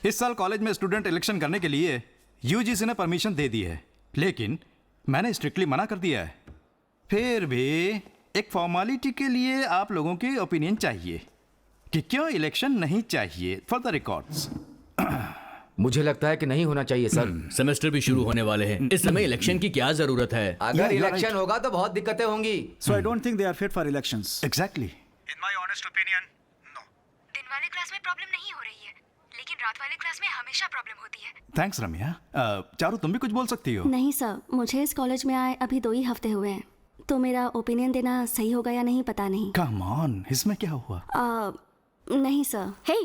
इस साल कॉलेज में स्टूडेंट इलेक्शन करने के लिए यूजीसी ने परमिशन दे दी है, लेकिन मैंने स्ट्रिक्टली मना कर दिया है। फिर भी एक फॉर्मेलिटी के लिए आप लोगों के ओपिनियन चाहिए कि क्यों इलेक्शन नहीं चाहिए फॉर द रिकॉर्ड्स। मुझे लगता है कि नहीं होना चाहिए सर। सेमेस्टर भी शुरू होने वाले हैं, इस समय इलेक्शन की क्या जरूरत है? अगर इलेक्शन होगा तो बहुत दिक्कतें होंगी। So I don't think they are fit for elections. Exactly. In my honest opinion, no. दिन वाले क्लास में प्रॉब्लम नहीं हो रही है, लेकिन रात वाले क्लास में हमेशा प्रॉब्लम होती है। थैंक्स रम्या। चारू तुम भी कुछ बोल सकती हो? नहीं सर, मुझे इस कॉलेज में आए अभी 2 ही हफ्ते हुए हैं, तो मेरा ओपिनियन देना सही होगा या नहीं पता नहीं। कम ऑन, इसमें क्या हुआ? नहीं सर। हे,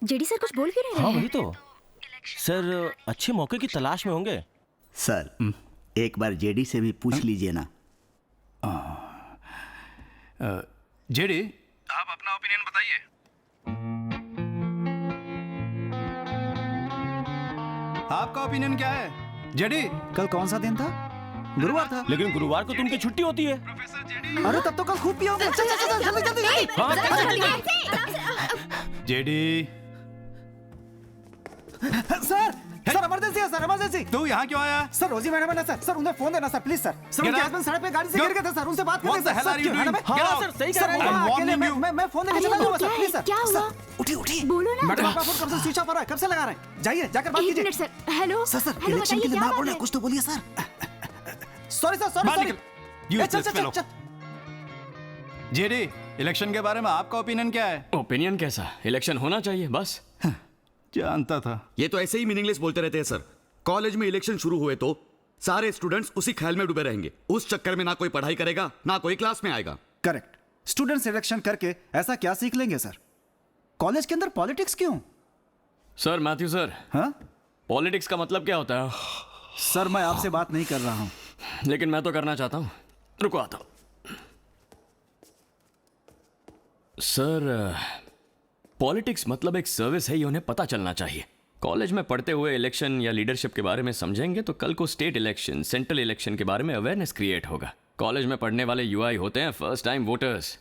जेडी सर कुछ बोल क्यों रहे हैं? हाँ वही तो सर, अच्छे मौके की तलाश में होंगे। सर एक बार जेडी से भी पूछ लीजिए ना। जेडी, आप अपना ओपिनियन बताइए। आपका ओपिनियन क्या है जेडी? कल कौन सा दिन था? गुरुवार था। लेकिन गुरुवार को तो उनकी छुट्टी होती है। अरे तब तो कल खूब पियोगे। चल चल चल जल्दी जल्दी। जेडी। सर सर इमरजेंसी है सर, इमरजेंसी। तू यहाँ क्यों आया? सर रोजी मैडम है ना सर, सर उन्हें फोन देना सर प्लीज सर। सर उनके हस्बैंड सड़क पे गाड़ी से गिर गए थे सर, उनसे बात करनी What the hell are you doing? हाँ सर सही कह रहे हैं। अकेले मैं फोन देने चला जाऊंगा सर, प्लीज सर। क्या हुआ? उठी उठी। बोलो ना। मैडम आपका फोन कब से स्विच ऑफ हो रहा है, कब से लगा रहे हैं? जाइए जाकर बात एक कीजिए। Minute sir. Hello sir sir hello, election बताइए के लिए क्या ना बात बोलना, है? कुछ तो बोलिए सर। सॉरी सर, सॉरी बाहर सॉरी। निकल। चल चल चल चल। जेडी, इलेक्शन के बारे में आपका ओपिनियन क्या है? ओपिनियन कैसा? इलेक्शन होना चाहिए बस। जानता था। ये तो ऐसे ही मीनिंगलेस बोलते रहते हैं सर। कॉलेज में इलेक्शन शुरू हुए तो सारे स्टूडेंट्स उसी ख्याल में डूबे रहेंगे, उस चक्कर में ना कोई पढ़ाई करेगा ना कोई क्लास में आएगा। करेक्ट। स्टूडेंट सिलेक्शन करके ऐसा क्या सीख लेंगे सर? कॉलेज के अंदर पॉलिटिक्स क्यों? सर मैथ्यू सर, हाँ पॉलिटिक्स का मतलब क्या होता है? सर मैं आपसे बात नहीं कर रहा हूं। लेकिन मैं तो करना चाहता हूं, रुको आता हूं। सर पॉलिटिक्स मतलब एक सर्विस है, ये उन्हें पता चलना चाहिए। कॉलेज में पढ़ते हुए इलेक्शन या लीडरशिप के बारे में समझेंगे तो कल को स्टेट इलेक्शन, सेंट्रल इलेक्शन के बारे में अवेयरनेस क्रिएट होगा। कॉलेज में पढ़ने वाले यूआई होते हैं फर्स्ट टाइम वोटर्स।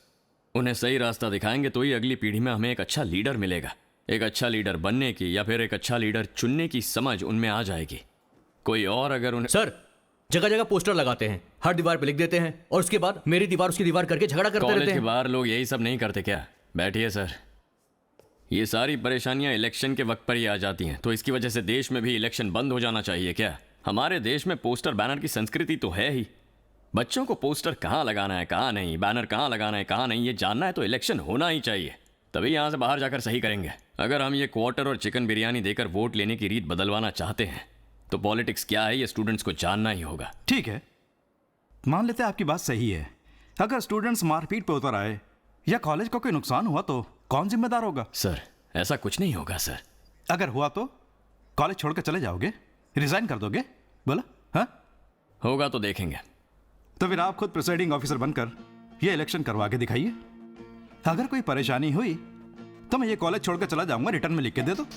उन्हें सही रास्ता दिखाएंगे तो ही अगली पीढ़ी में हमें एक अच्छा लीडर मिलेगा। एक अच्छा लीडर बनने की या फिर एक अच्छा लीडर चुनने की समझ उनमें आ जाएगी। कोई और अगर उन्हें सर जगह जगह पोस्टर लगाते हैं, हर दीवार पे लिख देते हैं और उसके बाद मेरी दीवार उसकी दीवार करके झगड़ा करते रहते कॉलेज हैं। के बाहर लोग यही सब नहीं करते क्या? बैठिए सर। ये सारी परेशानियां इलेक्शन के वक्त पर ही आ जाती हैं, तो इसकी वजह से देश में भी इलेक्शन बंद हो जाना चाहिए क्या? हमारे देश में पोस्टर बैनर की संस्कृति तो है ही। बच्चों को पोस्टर कहाँ लगाना है कहाँ नहीं, बैनर कहाँ लगाना है कहाँ नहीं, ये जानना है तो इलेक्शन होना ही चाहिए, तभी यहाँ से बाहर जाकर सही करेंगे। अगर हम ये क्वार्टर और चिकन बिरयानी देकर वोट लेने की रीत बदलवाना चाहते हैं तो पॉलिटिक्स क्या है ये स्टूडेंट्स को जानना ही होगा। ठीक है, मान लेते हैं आपकी बात सही है। अगर स्टूडेंट्स मारपीट पे उतर आए या कॉलेज को कोई नुकसान हुआ तो कौन जिम्मेदार होगा? सर ऐसा कुछ नहीं होगा सर। अगर हुआ तो कॉलेज छोड़कर चले जाओगे, रिजाइन कर दोगे? बोला हाँ? होगा तो देखेंगे। तो फिर आप खुद प्रिसाइडिंग ऑफिसर बनकर ये इलेक्शन करवा के दिखाइए। अगर कोई परेशानी हुई तो मैं ये कॉलेज छोड़कर चला जाऊंगा, रिटर्न में लिख के दे दो।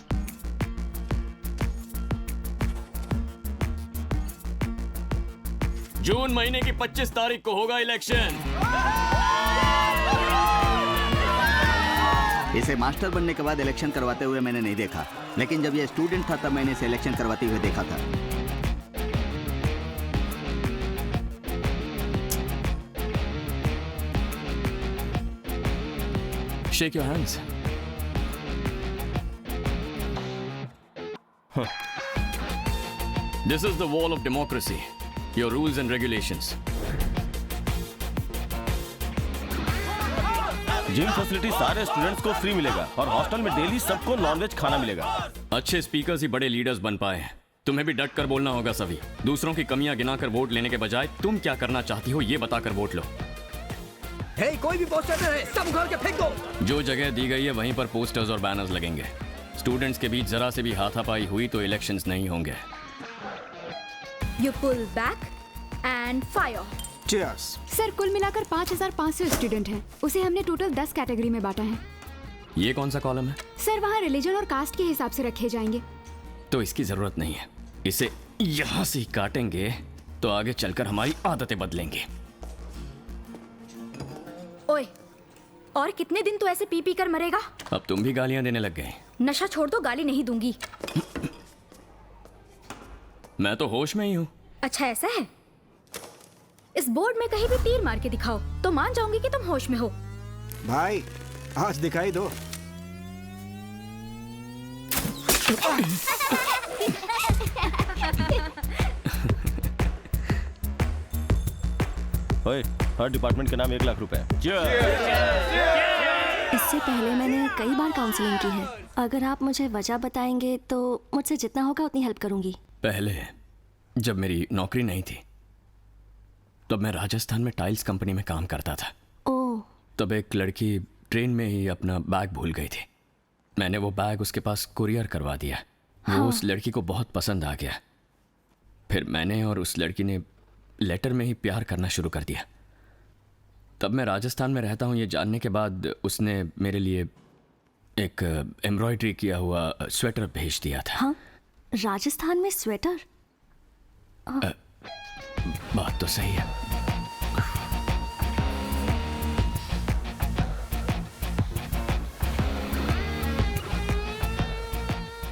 जून महीने की 25 तारीख को होगा इलेक्शन। इसे मास्टर बनने के बाद इलेक्शन करवाते हुए मैंने नहीं देखा, लेकिन जब ये स्टूडेंट था तब मैंने इसे इलेक्शन करवाते हुए देखा था। Shake your hands. This is the wall of democracy. Your rules and regulations. Gym facility सारे स्टूडेंट्स को फ्री मिलेगा और हॉस्टल में डेली सबको नॉनवेज खाना मिलेगा। अच्छे स्पीकर्स ही बड़े लीडर्स बन पाए हैं। तुम्हें भी डट कर बोलना होगा सभी। दूसरों की कमियां गिनाकर वोट लेने के बजाय तुम क्या करना चाहती हो ये बताकर वोट लो। हे, कोई भी पोस्टर न रहे, सब उखाड़ के फेंक दो। जो जगह दी गई है वहीं पर पोस्टर्स और बैनर्स लगेंगे। स्टूडेंट्स के बीच जरा से भी हाथापाई हुई तो इलेक्शंस नहीं होंगे। You pull back and fire. Cheers. Sir कुल मिलाकर 5500 स्टूडेंट हैं। उसे हमने टोटल 10 कैटेगरी में बांटा है। ये कौन सा कॉलम है? सर वहाँ रिलीजन और कास्ट के हिसाब से रखे जाएंगे। तो इसकी जरूरत नहीं है। इसे यहाँ से ही काटेंगे तो आगे चलकर हमारी आदतें बदलेंगे। ओए, और कितने दिन तू ऐसे पी पी कर मरेगा? अब तुम भी गालियां देने लग गए। नशा छोड़ दो, गाली नहीं दूंगी। मैं तो होश में ही हूँ। अच्छा ऐसा है? इस बोर्ड में कहीं भी तीर मार के दिखाओ तो मान जाऊंगी कि तुम होश में हो। भाई आज दिखाई दो। ओए, हर डिपार्टमेंट के नाम 1 लाख रुपए। इससे पहले मैंने कई बार काउंसलिंग की है। अगर आप मुझे वजह बताएंगे तो मुझसे जितना होगा उतनी हेल्प करूंगी। पहले जब मेरी नौकरी नहीं थी तब मैं राजस्थान में टाइल्स कंपनी में काम करता था। ओह। तब एक लड़की ट्रेन में ही अपना बैग भूल गई थी। मैंने वो बैग उसके पास कुरियर करवा दिया। वो उस लड़की को बहुत पसंद आ गया। फिर मैंने और उस लड़की ने लेटर में ही प्यार करना शुरू कर दिया। तब मैं राजस्थान में रहता हूँ ये जानने के बाद उसने मेरे लिए एक एम्ब्रॉयडरी किया हुआ स्वेटर भेज दिया था। हाँ, राजस्थान में स्वेटर? बात तो सही है।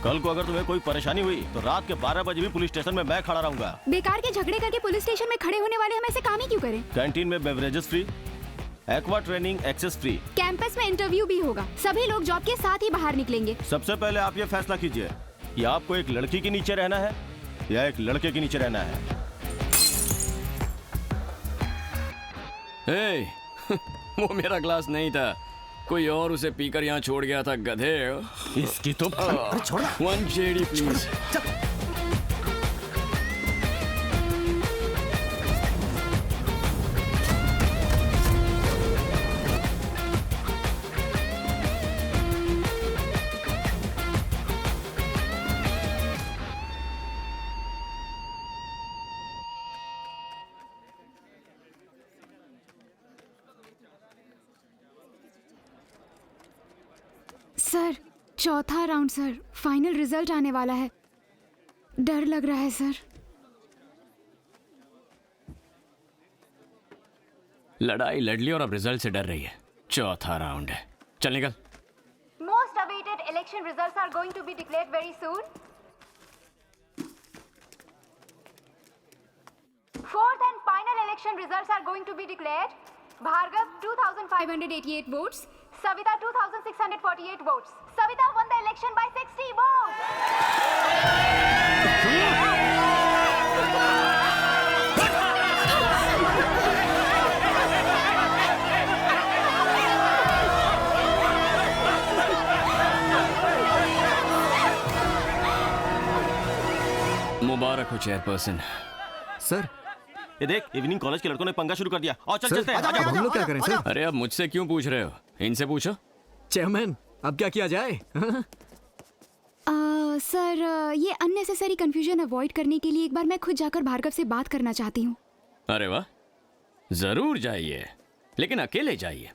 कल को अगर तुम्हें कोई परेशानी हुई तो रात के 12 बजे भी पुलिस स्टेशन में मैं खड़ा रहूंगा। बेकार के झगड़े करके पुलिस स्टेशन में खड़े होने वाले हम ऐसे काम ही क्यों करें? कैंटीन में beverages free, aqua training access free. Campus में इंटरव्यू भी होगा। सभी लोग जॉब के साथ ही बाहर निकलेंगे। सबसे पहले आप ये फैसला कीजिए कि आपको एक लड़की के नीचे रहना है या एक लड़के के नीचे रहना है। हे, वो मेरा ग्लास नहीं था, कोई और उसे पीकर यहाँ छोड़ गया था। गधे। इसकी तो छोड़ना। 1 JD प्लीज। सर, चौथा राउंड सर, फाइनल रिजल्ट आने वाला है। डर लग रहा है सर। लड़ाई लड़ ली और अब रिजल्ट से डर रही है। चौथा राउंड है, चल निकल। Most awaited election results are going to be declared very soon. Fourth and final election results are going to be declared. Bhargav 2,588 votes. Savita 2,648 votes. Savita won the election by 60 votes. मुबारक हो chairperson. Sir ये देख, evening college के लड़कों ने पंगा शुरू कर दिया। और चल चलते हैं। अब हम लोग क्या करें सर? अरे अब मुझसे क्यों पूछ रहे हो? इनसे पूछो। चेयरमैन, अब क्या किया जाए? सर, ये अननेसेसरी कंफ्यूजन अवॉइड करने के लिए एक बार मैं खुद जाकर भार्गव से बात करना चाहती हूँ। अरे वाह, जरूर जाइए, लेकिन अकेले जाइए।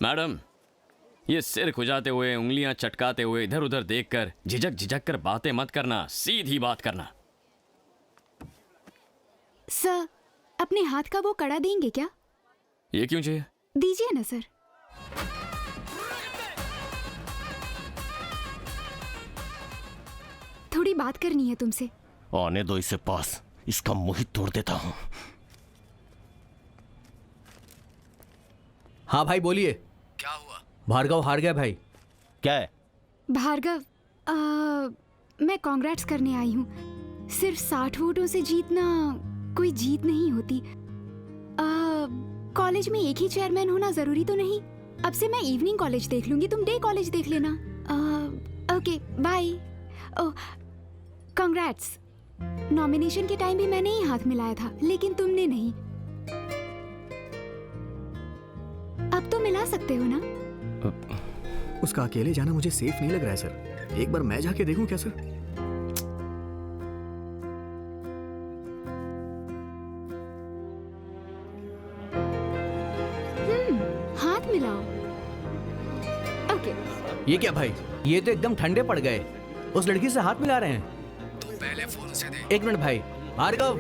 मैडम, ये सिर खुजाते हुए, उंगलियां चटकाते हुए, इधर उधर देखकर झिझक कर बातें मत करना, सीधी बात करना। सर, अपने हाथ का वो कड़ा देंगे क्या? ये क्यों चाहिए? दीजिए ना सर। थोड़ी बात करनी है तुमसे। आने दो इसे पास, इसका मुंह ही तोड़ देता हूँ। हाँ भाई बोलिए। क्या हुआ? भार्गव हार गया भाई। क्या है? भार्गव, मैं कांग्रेट्स करने आई हूँ। सिर्फ 60 वोटों से जीतना कोई जीत नहीं होती। कॉलेज में एक ही चेयरमैन होना जरूरी तो नहीं। अब से मैं इवनिंग कॉलेज देख लूंगी, तुम डे कॉलेज देख लेना। Okay bye. Oh congrats. Nomination के टाइम भी मैंने ही हाथ मिलाया था, लेकिन तुमने नहीं। अब तो मिला सकते हो ना? उसका अकेले जाना मुझे सेफ नहीं लग रहा है सर। एक बार मैं जाके देखूं क्या सर? हाथ मिलाओ। ओके। ये क्या भाई, ये तो एकदम ठंडे पड़ गए। उस लड़की से हाथ मिला रहे हैं। तुम पहले फोन से दे। एक मिनट भाई। भार्गव,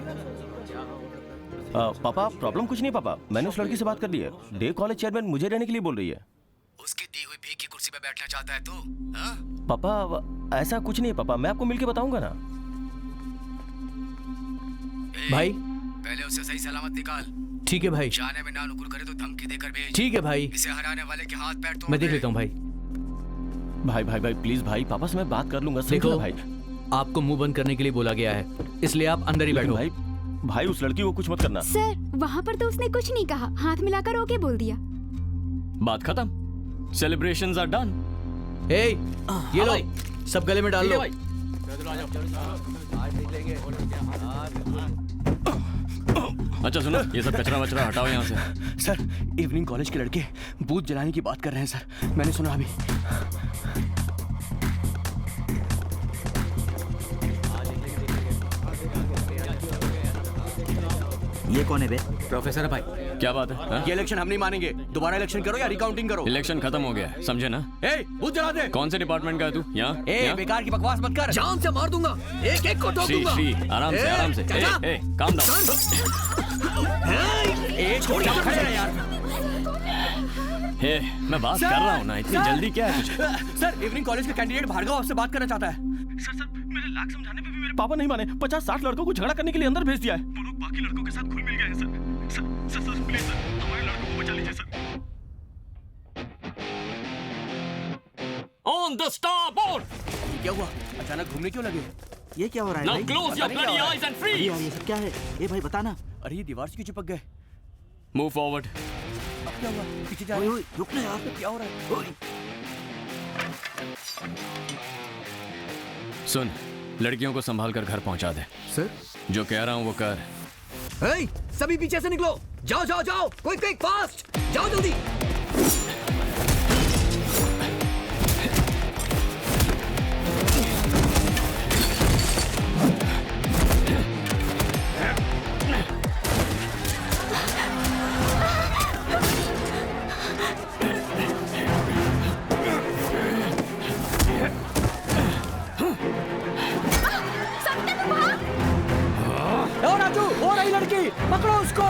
पापा प्रॉब्लम कुछ नहीं पापा, मैंने उस लड़की से बात कर ली है। डे कॉलेज चेयरमैन मुझे रहने के लिए बोल रही है। उसकी दी हुई भीख की कुर्सी पे बैठना चाहता है तू? हाँ? पापा ऐसा कुछ नहीं है पापा, मैं आपको मिलके बताऊंगा ना। भाई पहले उसे सही सलामत निकाल। ठीक है भाई। जाने में ना नुकुर करे तो धमकी देकर भेज। ठीक है भाई। इसे हराने वाले के हाथ पैर तोड़ मैं देख दे। लेता हूँ भाई। भाई भाई भाई प्लीज भाई, पापा से मैं बात कर लूंगा। देखो समझो भाई, आपको मुंह बंद करने के लिए बोला गया है, इसलिए आप अंदर ही बैठो। भाई भाई उस लड़की को कुछ मत करना। सर वहाँ पर तो उसने कुछ नहीं कहा, हाथ मिलाकर ओके बोल दिया। बात खत्म, सेलिब्रेशंस आर डन। ए, ये लो, सब गले में डाल लो। अच्छा सुनो, ये सब कचरा वचरा हटाओ यहाँ से। सर इवनिंग कॉलेज के लड़के बूथ जलाने की बात कर रहे हैं सर, मैंने सुना अभी। ये कौन है बे? प्रोफेसर भाई, क्या बात है हा? ये इलेक्शन हम नहीं मानेंगे। दोबारा इलेक्शन करो या रिकाउंटिंग करो। इलेक्शन खत्म हो गया है, समझे ना? ए, बूथ जला दे। कौन से डिपार्टमेंट का है तू? यहाँ यहाँ? बेकार की बकवास मत कर। जान से मार दूंगा, एक एक को ठोक श्री दूंगा। श्री आराम से आराम से। Calm down. छोड़ यार। हे, मैं बात कर रहा हूँ ना, इतनी जल्दी क्या है तुझे? सर इवनिंग कॉलेज का कैंडिडेट भार्गव आपसे बात करना चाहता है। सर मेरे लाख समझाने पे भी मेरे पापा नहीं माने। 50-60 लड़कों को झगड़ा करने के लिए अंदर भेज दिया है। वो लोग बाकी लड़कों के साथ घुल मिल गए हैं सर प्लीज सर, हमारे लड़कों को बचा लीजिए सर। On the starboard! क्या हुआ? अचानक घूमने क्यों लगे? ये क्या हो रहा है Now भाई? close your bloody eyes and अरे freeze! यार ये सब क्या है? ये भाई बताना। अरे ये दीवार से क्यों चिपक गए? Move forward. अब क्या हुआ? पीछे जा ओए रहे ओए रुक ना यार। क्या हो रहा है? ओए, सुन, लड़कियों को संभाल कर घर पहुंचा दे। सर जो कह रहा हूँ वो कर। हे, सभी पीछे से निकलो। जाओ जाओ जाओ, क्विक क्विक फास्ट, जाओ जल्दी। ओ राजू, वो रही लड़की, पकड़ो उसको।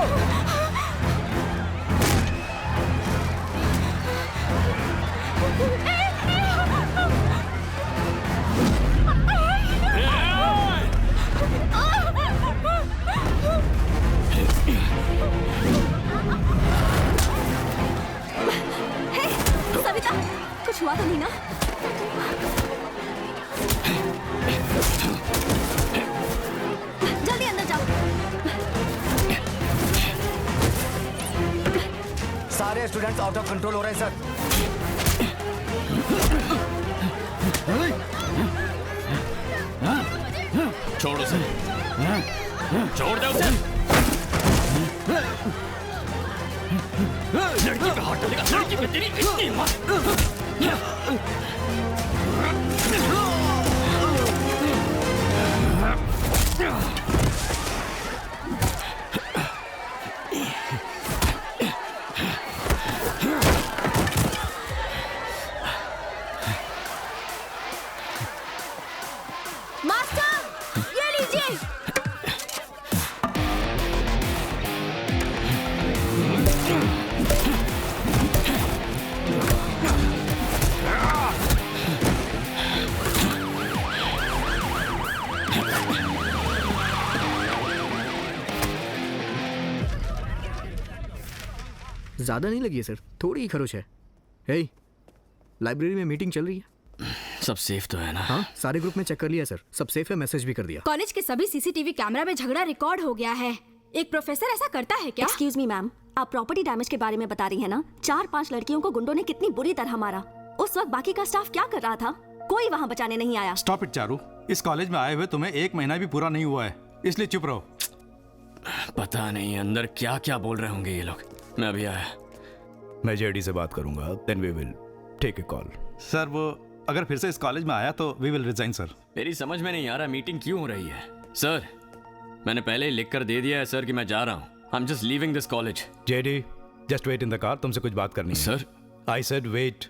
सविता, कुछ हुआ तो नहीं ना? जल्दी अंदर जाओ। सारे स्टूडेंट्स आउट ऑफ कंट्रोल हो रहे हैं सर। छोड़ उसे। छोड़ दे उसे। लड़की पे हाथ डालेगा, लड़की पे तेरी इतनी हिम्मत। मास्टर, ये लीजिए। ज्यादा नहीं लगी है सर, थोड़ी ही खरोच है। हे, लाइब्रेरी में मीटिंग चल रही है। सब सेफ तो है ना? हाँ, सारे ग्रुप में चेक कर लिया सर, सब सेफ है, मैसेज भी कर दिया। कॉलेज के सभी सीसीटीवी कैमरा में झगड़ा रिकॉर्ड हो गया है। एक प्रोफेसर ऐसा करता है क्या? एक्सक्यूज मी मैम, आप प्रॉपर्टी डैमेज के बारे में बता रही है ना? 4-5 लड़कियों को गुंडों ने कितनी बुरी तरह मारा। उस वक्त बाकी का स्टाफ क्या कर रहा था? कोई वहाँ बचाने नहीं आया। स्टॉप इट चारू, इस कॉलेज में आए हुए तुम्हें 1 महीना भी पूरा नहीं हुआ है, इसलिए चुप रहो। पता नहीं अंदर क्या क्या बोल रहे होंगे ये लोग। मैं अभी आया। मैं जेडी से बात करूंगा, then we will take a call. Sir वो अगर फिर से इस कॉलेज में आया तो वी विल रिजाइन सर। मेरी समझ में नहीं आ रहा मीटिंग क्यों हो रही है। सर मैंने पहले ही लिख कर दे दिया है सर कि मैं जा रहा हूँ। I am just leaving this college. JD just wait in the car, तुमसे कुछ बात करनी है। Sir I said wait.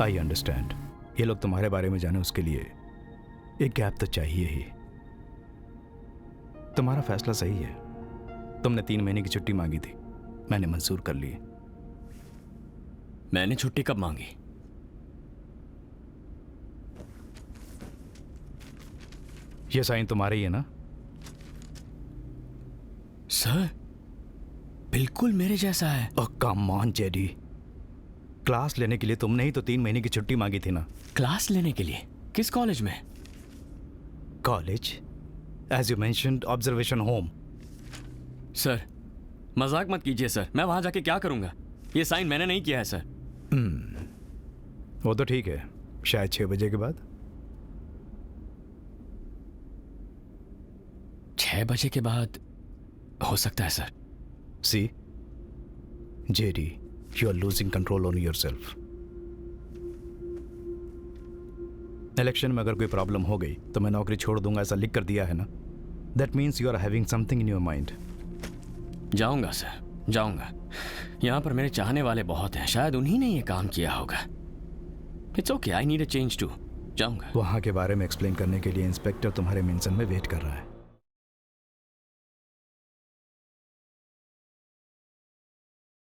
I understand, ये लोग तुम्हारे बारे में जाने उसके लिए एक गैप तो चाहिए ही। तुम्हारा फैसला सही है, तुमने 3 महीने की छुट्टी मांगी थी, मैंने मंजूर कर ली। मैंने छुट्टी कब मांगी? ये साइन तुम्हारा ही है ना? सर बिल्कुल मेरे जैसा है। कम ऑन जेडी, क्लास लेने के लिए तुमने ही तो 3 महीने की छुट्टी मांगी थी ना? क्लास लेने के लिए? किस कॉलेज में? College, as you mentioned, observation home. Sir मजाक मत कीजिए सर, मैं वहां जाके क्या करूंगा? ये साइन मैंने नहीं किया है सर। वो तो ठीक है, शायद 6 बजे के बाद। 6 बजे के बाद हो सकता है sir. See JD, you are losing control on yourself. Election में अगर कोई प्रॉब्लम हो गई तो मैं नौकरी छोड़ दूंगा, ऐसा लिख कर दिया है ना? That means you are having something in your mind. जाऊंगा सर, जाऊंगा। यहां पर मेरे चाहने वाले बहुत हैं, शायद उन्हीं ने ये काम किया होगा। It's okay, I need a change too. जाऊंगा। वहां के बारे में एक्सप्लेन करने के लिए इंस्पेक्टर तुम्हारे मेंशन में वेट कर रहा है।